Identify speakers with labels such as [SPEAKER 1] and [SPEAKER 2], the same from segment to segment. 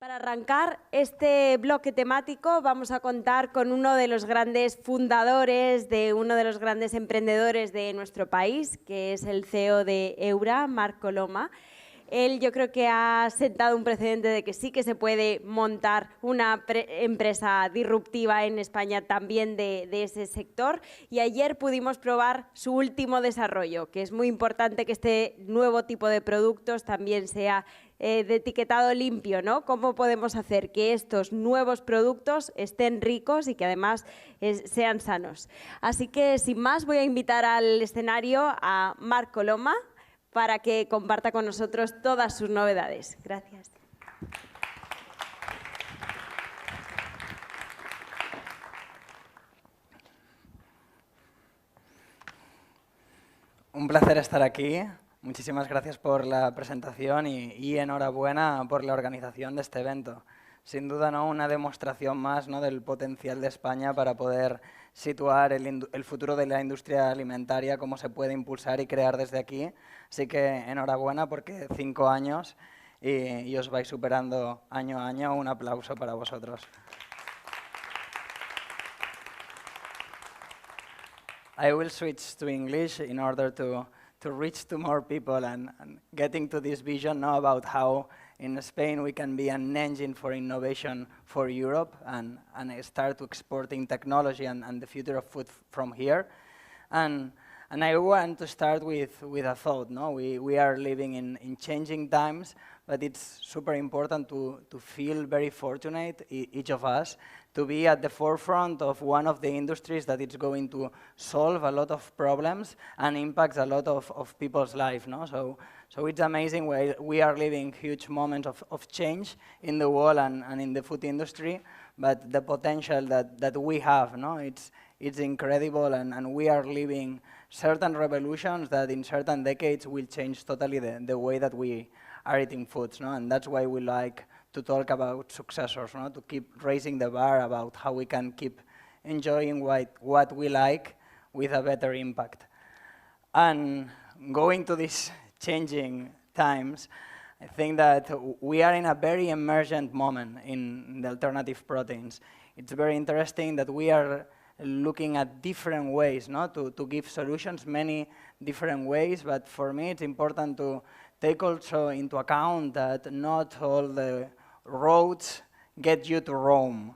[SPEAKER 1] Para arrancar este bloque temático vamos a contar con uno de los grandes fundadores, de uno de los grandes emprendedores de nuestro país, que es el CEO de HEURA, Marc Coloma. Él yo creo que ha sentado un precedente de que sí que se puede montar una empresa disruptiva en España también de ese sector, y ayer pudimos probar su último desarrollo, que es muy importante que este nuevo tipo de productos también sea de etiquetado limpio, ¿no? ¿Cómo podemos hacer que estos nuevos productos estén ricos y que además sean sanos? Así que sin más voy a invitar al escenario a Marc Coloma para que comparta con nosotros todas sus novedades. Gracias.
[SPEAKER 2] Un placer estar aquí. Muchísimas gracias por la presentación y enhorabuena por la organización de este evento. Sin duda, ¿no?, una demostración más, ¿no?, del potencial de España para poder situar el futuro de la industria alimentaria, cómo se puede impulsar y crear desde aquí. Así que enhorabuena porque 5 años y os vais superando año a año. Un aplauso para vosotros. I will switch to English in order to reach to more people and getting to this vision now about how in Spain we can be an engine for innovation for Europe and start exporting technology and the future of food from here. And I want to start with a thought. No? We are living in changing times, but it's super important to feel very fortunate, each of us, to be at the forefront of one of the industries that is going to solve a lot of problems and impacts a lot of people's life. No? So it's amazing. We are living huge moments of change in the world and in the food industry, but the potential that we have, no? It's incredible, and we are living certain revolutions that in certain decades will change totally the way that we are eating foods. No? And that's why we like to talk about successors, no? To keep raising the bar about how we can keep enjoying what we like with a better impact. And going to these changing times, I think that we are in a very emergent moment in the alternative proteins. It's very interesting that we are looking at different ways, no? to give solutions, many different ways, but for me it's important to take also into account that not all the roads get you to Rome,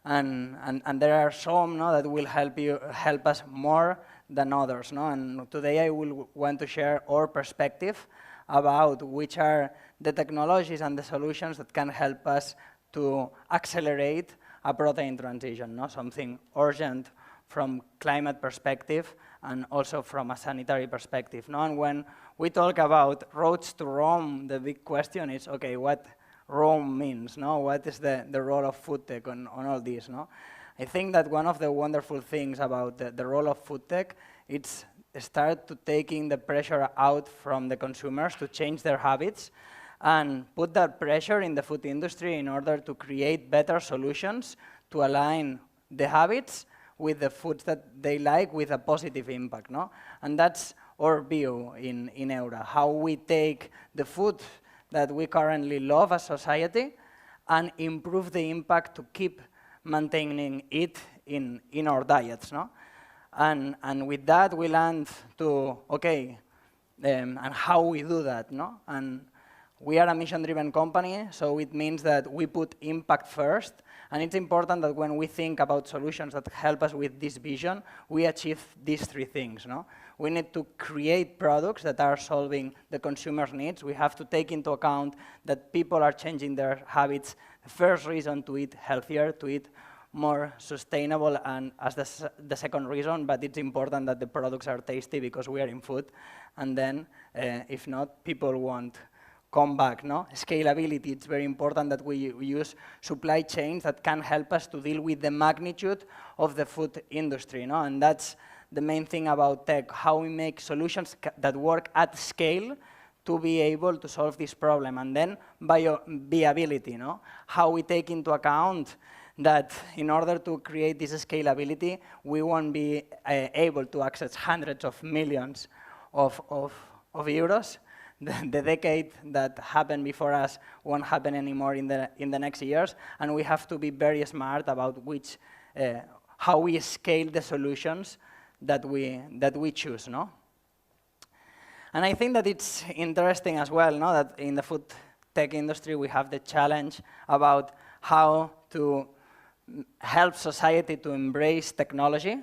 [SPEAKER 2] and there are some, no, that will help us more than others. No? And today I will want to share our perspective about which are the technologies and the solutions that can help us to accelerate a protein transition, no? Something urgent from climate perspective and also from a sanitary perspective. No? And when we talk about roads to Rome, the big question is, okay, what Rome means, no? What is the role of food tech on all this, no? I think that one of the wonderful things about the role of food tech, it's start to taking the pressure out from the consumers to change their habits and put that pressure in the food industry in order to create better solutions to align the habits with the foods that they like with a positive impact, no? And that's our view in HEURA, how we take the food that we currently love as society and improve the impact to keep maintaining it in our diets, no? And with that we land to, okay, and how we do that, no? And we are a mission-driven company, so it means that we put impact first, and it's important that when we think about solutions that help us with this vision, we achieve these 3 things, no? We need to create products that are solving the consumer's needs. We have to take into account that people are changing their habits. The first reason to eat healthier, to eat more sustainable, and as the second reason, but it's important that the products are tasty because we are in food, and then if not, people won't come back, no? Scalability, it's very important that we use supply chains that can help us to deal with the magnitude of the food industry, no? And that's the main thing about tech, how we make solutions that work at scale to be able to solve this problem. And then viability, no? How we take into account that in order to create this scalability, we won't be able to access hundreds of millions of euros the decade that happened before us won't happen anymore in the next years, and we have to be very smart about how we scale the solutions that we choose, no? And I think that it's interesting as well, no, that in the food tech industry we have the challenge about how to help society to embrace technology,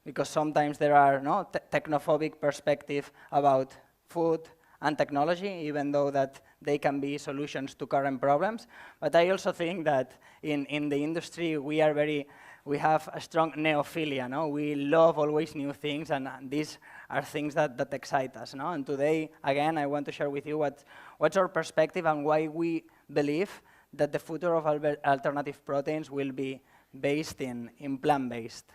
[SPEAKER 2] because sometimes there are technophobic perspective about food and technology, even though that they can be solutions to current problems. But I also think that in the industry we have a strong neophilia, no? We love always new things, and these are things that excite us, no? And today, again, I want to share with you what's our perspective and why we believe that the future of alternative proteins will be based in plant-based.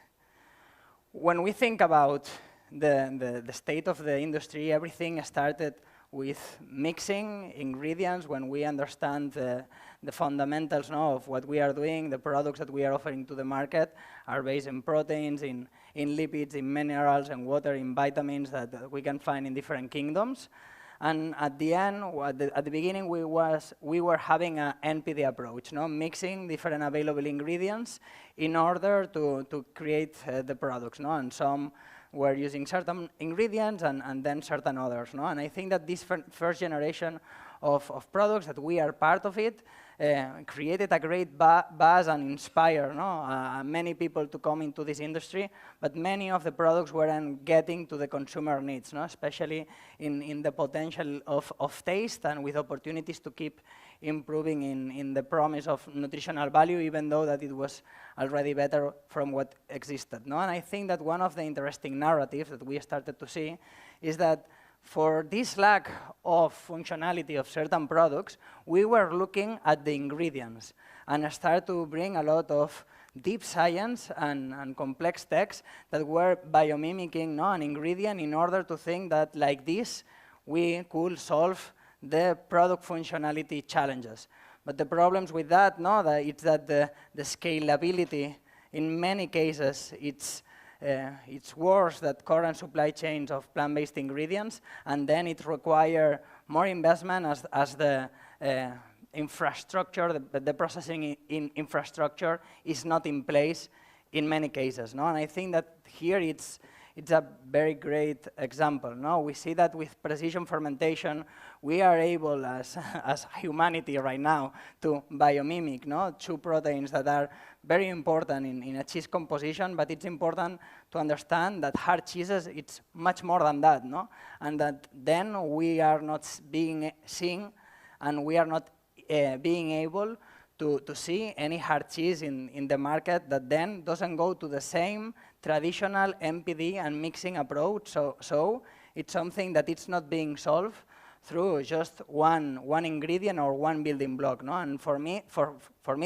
[SPEAKER 2] When we think about the state of the industry, everything started with mixing ingredients. When we understand the fundamentals, no, of what we are doing, the products that we are offering to the market are based in proteins, in lipids, in minerals, and water, in vitamins that we can find in different kingdoms. And at the end, at the beginning, we were having an NPD approach, no? Mixing different available ingredients in order to create the products, no? And some were using certain ingredients and then certain others, no? And I think that this first generation of products that we are part of it created a great buzz and inspired many people to come into this industry, but many of the products weren't getting to the consumer needs, no? Especially in the potential of taste and with opportunities to keep improving in the promise of nutritional value, even though that it was already better from what existed, no? And I think that one of the interesting narratives that we started to see is that for this lack of functionality of certain products, we were looking at the ingredients and started to bring a lot of deep science and complex texts that were biomimicking an ingredient in order to think that like this, we could solve the product functionality challenges. But the problems with that, it's that the scalability, in many cases, it's worse than current supply chains of plant-based ingredients, and then it requires more investment as the infrastructure, the processing infrastructure is not in place in many cases, no? And I think that here it's a very great example, no? We see that with precision fermentation, we are able, as humanity right now, to biomimic, two proteins that are very important in a cheese composition, but it's important to understand that hard cheeses, it's much more than that, no? And that then we are not seeing and we are not being able to see any hard cheese in the market that then doesn't go to the same traditional MPD and mixing approach. So it's something that it's not being solved through just one ingredient or one building block, no? And for me,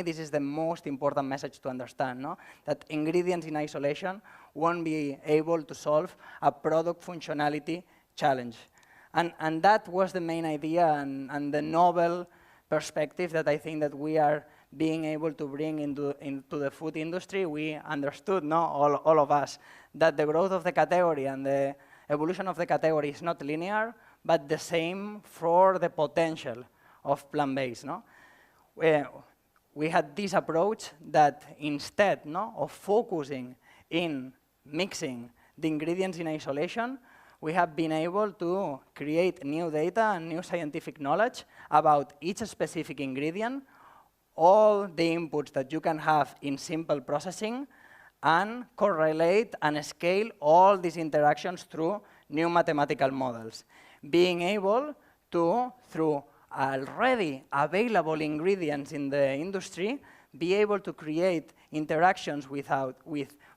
[SPEAKER 2] this is the most important message to understand, no? That ingredients in isolation won't be able to solve a product functionality challenge. And that was the main idea and the novel perspective that I think that we are being able to bring into the food industry. We understood, all of us, that the growth of the category and the evolution of the category is not linear, but the same for the potential of plant-based, no? We had this approach that instead of focusing in mixing the ingredients in isolation, we have been able to create new data and new scientific knowledge about each specific ingredient, all the inputs that you can have in simple processing, and correlate and scale all these interactions through new mathematical models. Being able to, through already available ingredients in the industry, be able to create interactions with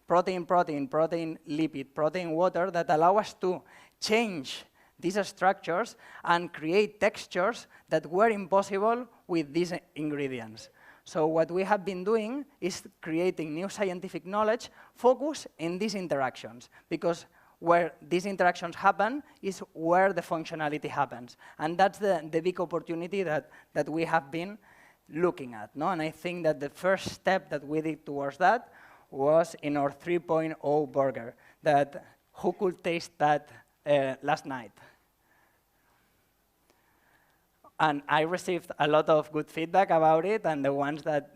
[SPEAKER 2] protein, lipid, protein, water that allow us to change these structures and create textures that were impossible with these ingredients. So what we have been doing is creating new scientific knowledge focused in these interactions, because where these interactions happen is where the functionality happens. And that's the big opportunity that we have been looking at, no? And I think that the first step that we did towards that was in our 3.0 burger, that who could taste that last night? And I received a lot of good feedback about it, and the ones that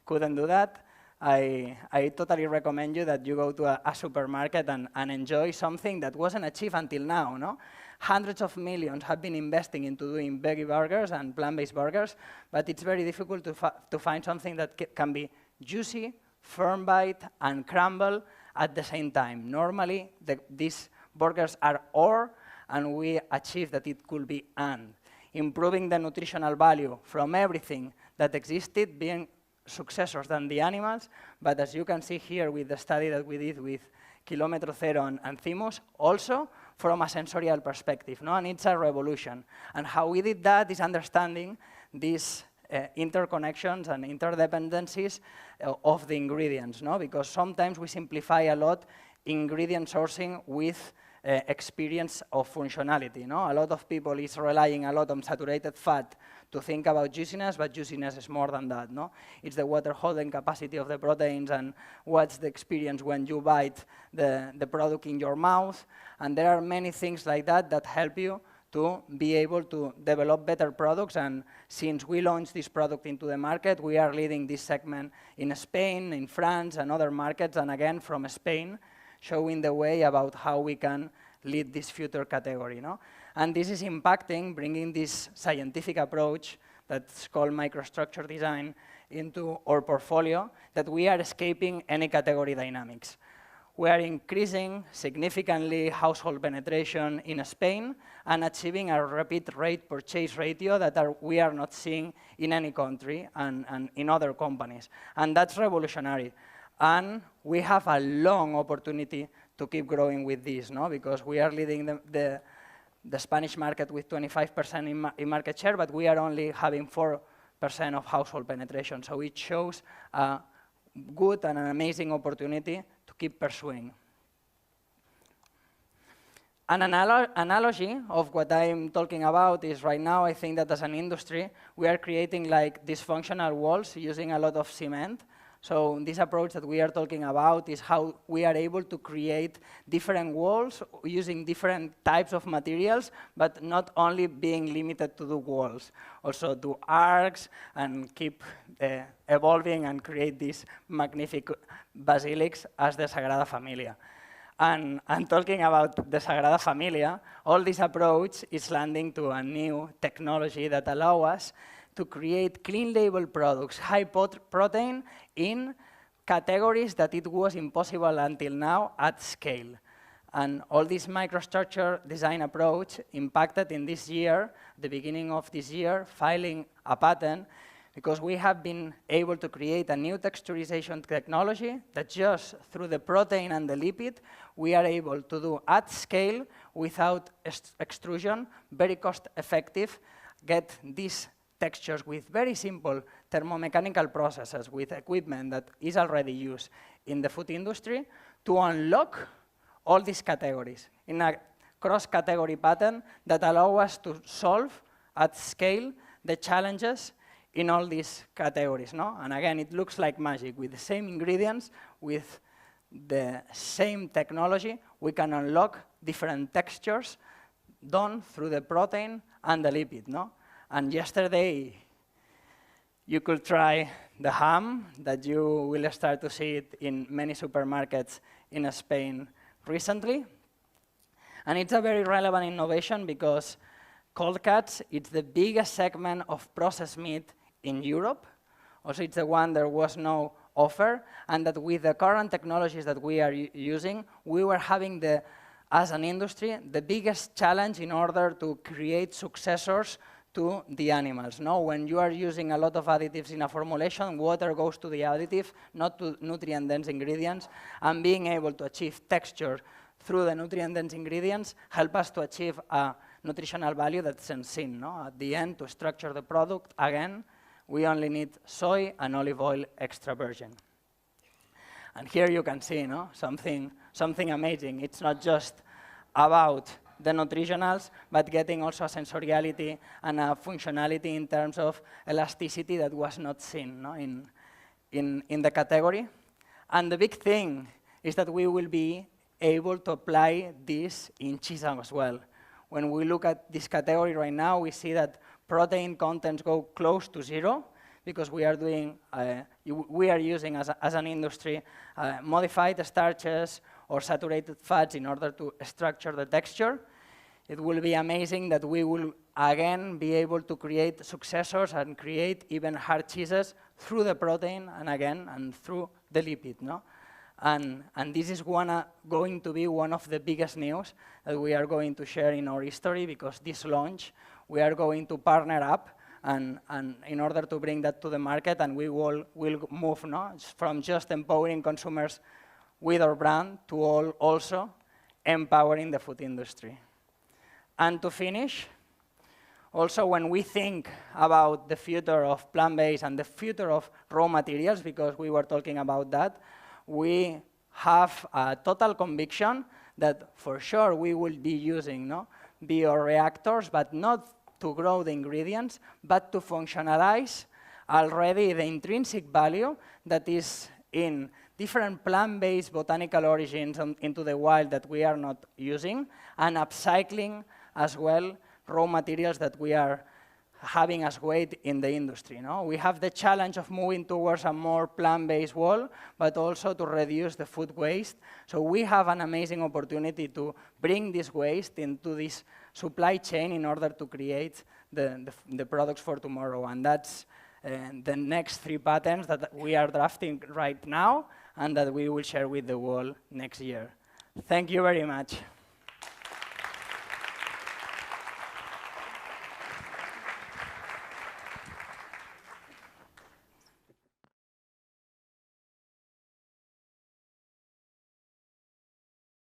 [SPEAKER 2] couldn't do that, I totally recommend you that you go to a supermarket and enjoy something that wasn't achieved until now. No? Hundreds of millions have been investing into doing veggie burgers and plant-based burgers, but it's very difficult to find something that can be juicy, firm bite, and crumble at the same time. Normally, these burgers are or, and we achieve that it could be and. Improving the nutritional value from everything that existed, being successors than the animals, but as you can see here with the study that we did with Kilometro Zero and Thymus, also from a sensorial perspective, no? And it's a revolution. And how we did that is understanding these interconnections and interdependencies of the ingredients, no? Because sometimes we simplify a lot ingredient sourcing with experience of functionality. No? A lot of people is relying a lot on saturated fat to think about juiciness, but juiciness is more than that. No? It's the water holding capacity of the proteins and what's the experience when you bite the product in your mouth. And there are many things like that that help you to be able to develop better products. And since we launched this product into the market, we are leading this segment in Spain, in France, and other markets, and again from Spain, showing the way about how we can lead this future category. No? And this is impacting, bringing this scientific approach that's called microstructure design into our portfolio, that we are escaping any category dynamics. We are increasing significantly household penetration in Spain and achieving a repeat rate purchase ratio that we are not seeing in any country and in other companies. And that's revolutionary. And we have a long opportunity to keep growing with this, no? Because we are leading the Spanish market with 25% in market share, but we are only having 4% of household penetration. So it shows a good and an amazing opportunity to keep pursuing. An analogy of what I'm talking about is right now, I think that as an industry, we are creating like dysfunctional walls using a lot of cement. So this approach that we are talking about is how we are able to create different walls using different types of materials, but not only being limited to the walls, also do arcs and keep evolving and create these magnificent basilics as the Sagrada Familia. And talking about the Sagrada Familia, all this approach is landing to a new technology that allows us to create clean label products, high protein, in categories that it was impossible until now at scale. And all this microstructure design approach impacted in this year, the beginning of this year, filing a patent, because we have been able to create a new texturization technology that just through the protein and the lipid, we are able to do at scale without extrusion, very cost effective, get these textures with very simple thermomechanical processes with equipment that is already used in the food industry to unlock all these categories in a cross-category pattern that allow us to solve at scale the challenges in all these categories. No? And again, it looks like magic. With the same ingredients, with the same technology, we can unlock different textures done through the protein and the lipid. No? And yesterday, you could try the ham that you will start to see it in many supermarkets in Spain recently. And it's a very relevant innovation because cold cuts, it's the biggest segment of processed meat in Europe. Also, it's the one there was no offer, and that with the current technologies that we are using, we were having, as an industry, the biggest challenge in order to create successors to the animals. No? When you are using a lot of additives in a formulation, water goes to the additive, not to nutrient-dense ingredients, and being able to achieve texture through the nutrient-dense ingredients help us to achieve a nutritional value that's unseen. No? At the end, to structure the product, again, we only need soy and olive oil extra virgin. And here you can see something amazing. It's not just about the nutritionals, but getting also a sensoriality and a functionality in terms of elasticity that was not seen in the category. And the big thing is that we will be able to apply this in cheese as well. When we look at this category right now, we see that protein contents go close to zero, because we are doing, we are using as an industry modified starches or saturated fats in order to structure the texture. It will be amazing that we will again be able to create successors and create even hard cheeses through the protein and through the lipid, no? And this is going to be one of the biggest news that we are going to share in our history, because this launch, we are going to partner up and in order to bring that to the market, and we will move, no, from just empowering consumers with our brand to also empowering the food industry. And to finish, also when we think about the future of plant-based and the future of raw materials, because we were talking about that, we have a total conviction that for sure we will be using bioreactors, but not to grow the ingredients, but to functionalize already the intrinsic value that is in different plant-based botanical origins into the wild that we are not using, and upcycling as well raw materials that we are having as weight in the industry. No? We have the challenge of moving towards a more plant-based world, but also to reduce the food waste. So we have an amazing opportunity to bring this waste into this supply chain in order to create the products for tomorrow. And that's the next 3 patents that we are drafting right now and that we will share with the world next year. Thank you very much.